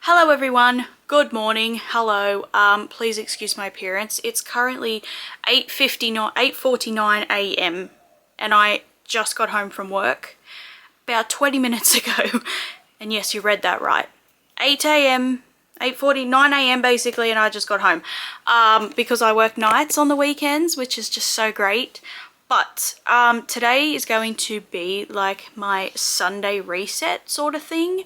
Hello everyone, good morning, hello, please excuse my appearance. It's currently 8:49 a.m. and I just got home from work about 20 minutes ago. And yes, you read that right. 8 a.m, 8:49 a.m. basically, and I just got home because I work nights on the weekends, which is just so great. But today is going to be like my Sunday reset sort of thing.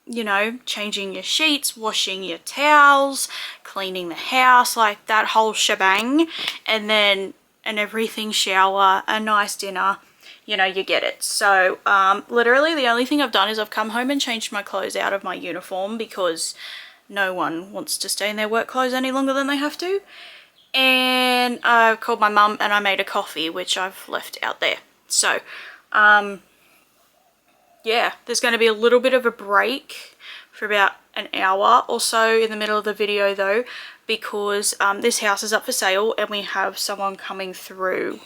You know, changing your sheets, washing your towels, cleaning the house, like that whole shebang, and then everything, shower, a nice dinner, you know, you get it. So literally the only thing I've done is I've come home and changed my clothes out of my uniform because no one wants to stay in their work clothes any longer than they have to. And I called my mum and I made a coffee, which I've left out there. So yeah, there's going to be a little bit of a break for about an hour or so in the middle of the video though, because this house is up for sale and we have someone coming through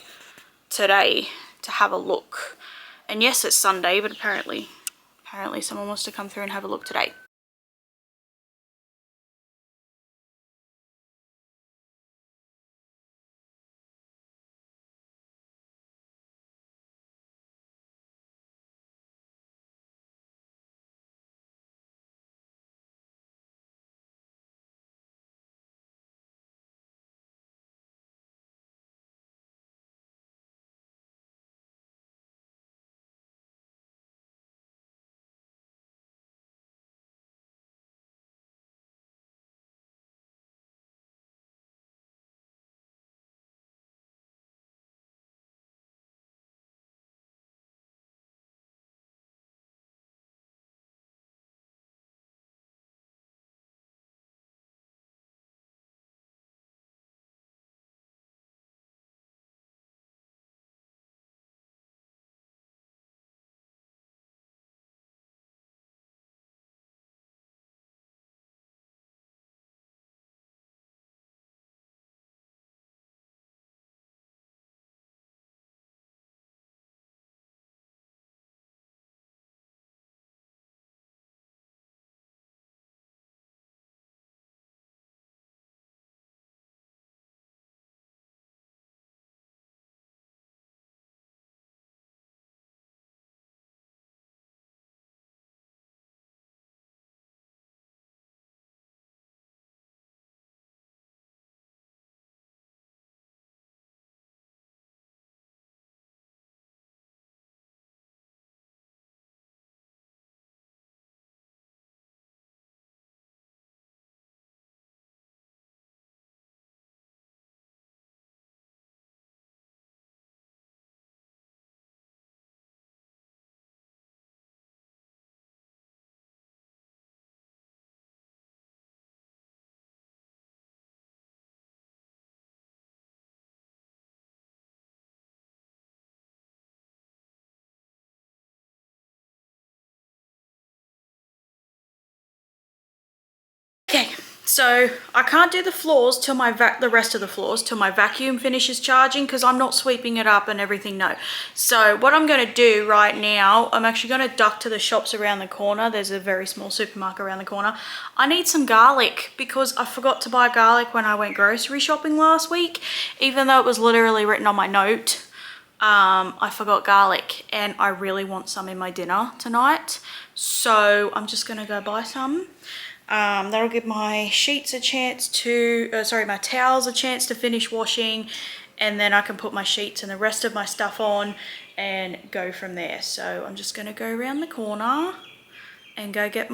today to have a look. And yes, it's Sunday, but apparently someone wants to come through and have a look today. Okay, so I can't do the floors till the rest of the floors till my vacuum finishes charging because I'm not sweeping it up and everything, no. So what I'm going to do right now, I'm actually going to duck to the shops around the corner. There's a very small supermarket around the corner. I need some garlic because I forgot to buy garlic when I went grocery shopping last week, even though it was literally written on my note. I forgot garlic and I really want some in my dinner tonight. So I'm just going to go buy some. That'll give my sheets a chance to, my towels a chance to finish washing, and then I can put my sheets and the rest of my stuff on and go from there. So I'm just gonna go around the corner and go get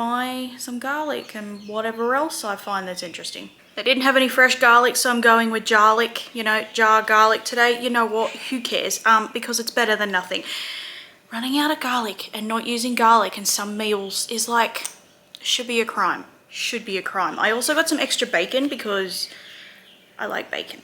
some garlic and whatever else I find that's interesting. They didn't have any fresh garlic, so I'm going with jarlic, you know, jar garlic today. You know what, who cares? Because it's better than nothing. Running out of garlic and not using garlic in some meals is like, should be a crime. Should be a crime. I also got some extra bacon because I like bacon.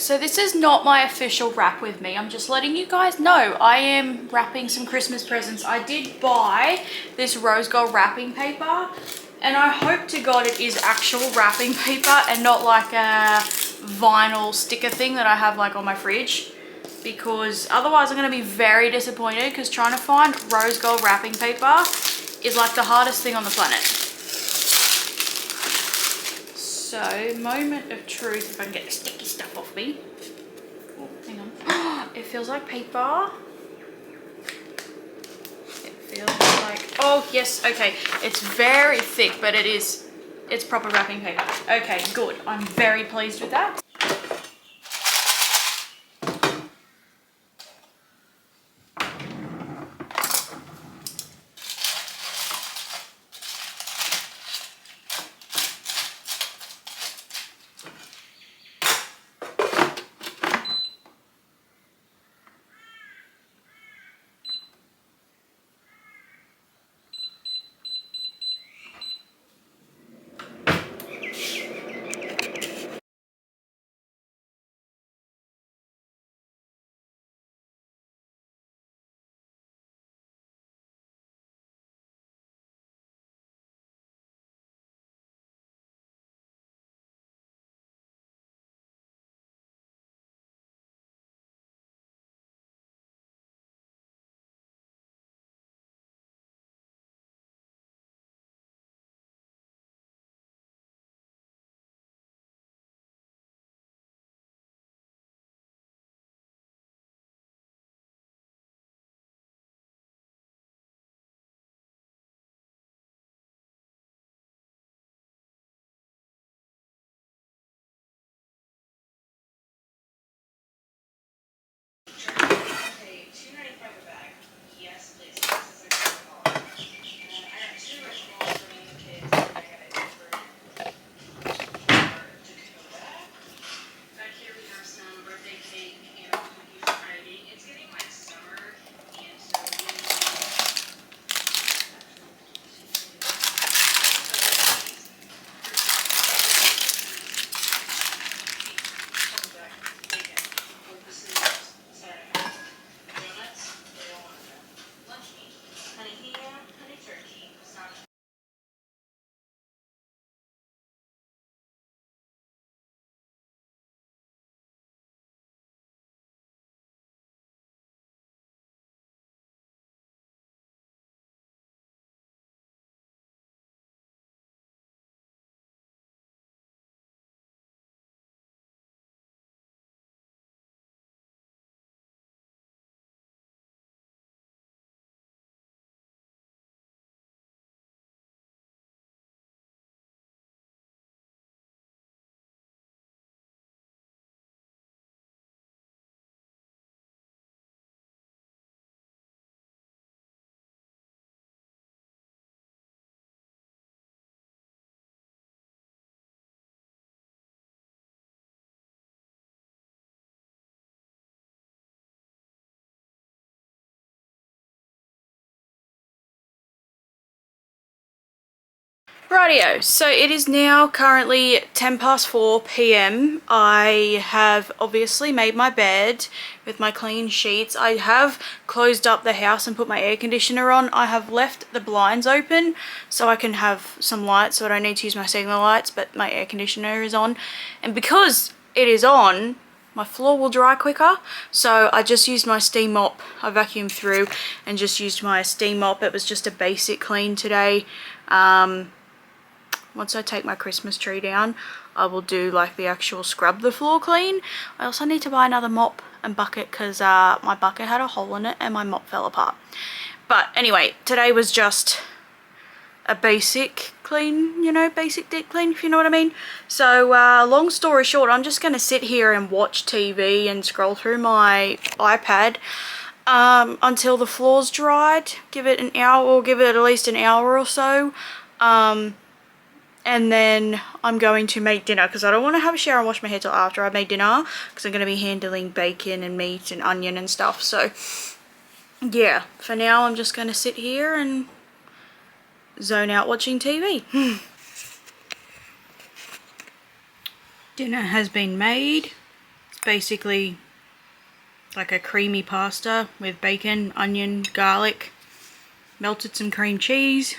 So this is not my official wrap with me. I'm just letting you guys know I am wrapping some Christmas presents. I did buy this rose gold wrapping paper, and I hope to God it is actual wrapping paper and not like a vinyl sticker thing that I have like on my fridge, because otherwise I'm going to be very disappointed, because trying to find rose gold wrapping paper is like the hardest thing on the planet. So, moment of truth, if I can get the sticky stuff off me. Oh, hang on. It feels like paper. It feels like, oh yes, okay. It's very thick, but it's proper wrapping paper. Okay, good. I'm very pleased with that. Rightio, so it is now currently 4 p.m. I have obviously made my bed with my clean sheets. I have closed up the house and put my air conditioner on. I have left the blinds open so I can have some light, so I don't need to use my signal lights, but my air conditioner is on. And because it is on, my floor will dry quicker, so I just used my steam mop. I vacuumed through and just used my steam mop. It was just a basic clean today. Once I take my Christmas tree down, I will do like the actual scrub the floor clean. I also need to buy another mop and bucket, because my bucket had a hole in it and my mop fell apart. But anyway, today was just a basic clean, you know, basic deep clean, if you know what I mean. So long story short, I'm just going to sit here and watch TV and scroll through my iPad until the floor's dried. Give it an hour, or give it at least an hour or so. And then I'm going to make dinner, because I don't want to have a shower and wash my hair till after I made dinner, because I'm going to be handling bacon and meat and onion and stuff. So yeah, for now I'm just going to sit here and zone out watching TV. Dinner has been made. It's basically like a creamy pasta with bacon, onion, garlic, melted some cream cheese,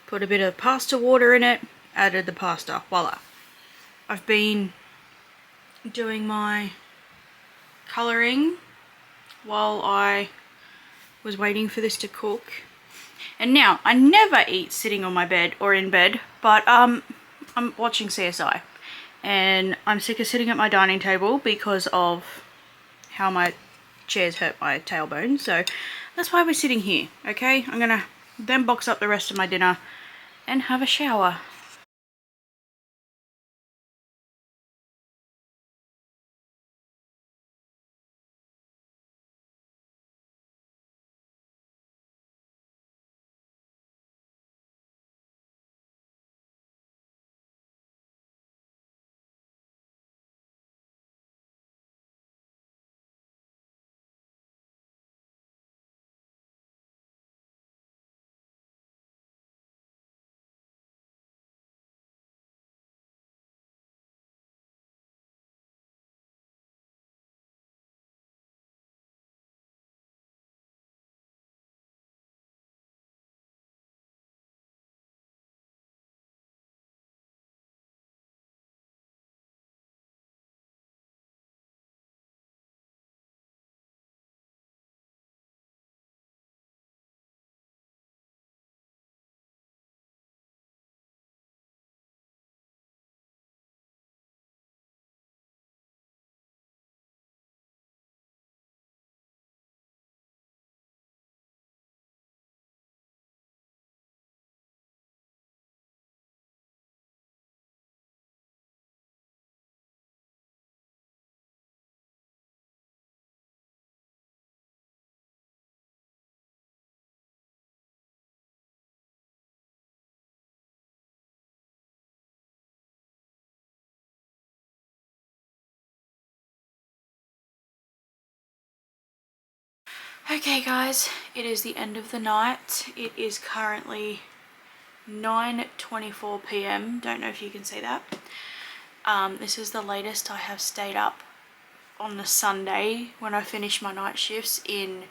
put a bit of pasta water in it, added the pasta, voila. I've been doing my colouring while I was waiting for this to cook. And now, I never eat sitting on my bed or in bed, but I'm watching CSI. And I'm sick of sitting at my dining table because of how my chairs hurt my tailbone. So that's why we're sitting here, okay? I'm gonna then box up the rest of my dinner and have a shower. Okay guys, it is the end of the night. It is currently 9:24 p.m. Don't know if you can see that. This is the latest I have stayed up on the Sunday when I finish my night shifts in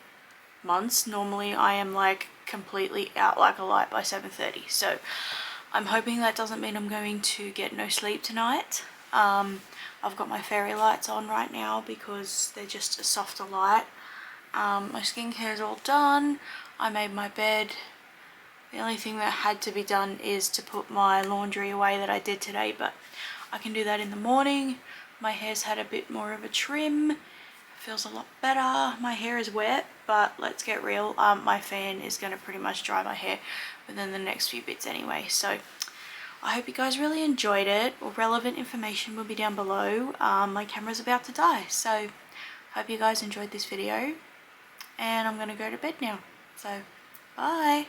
months. Normally I am like completely out like a light by 7:30. So I'm hoping that doesn't mean I'm going to get no sleep tonight. I've got my fairy lights on right now because they're just a softer light. My skincare is all done. I made my bed. The only thing that had to be done is to put my laundry away that I did today, but I can do that in the morning. My hair's had a bit more of a trim. Feels a lot better. My hair is wet, but let's get real. My fan is going to pretty much dry my hair within the next few bits anyway. So I hope you guys really enjoyed it. All relevant information will be down below. My camera's about to die, so hope you guys enjoyed this video. And I'm going to go to bed now. So, bye.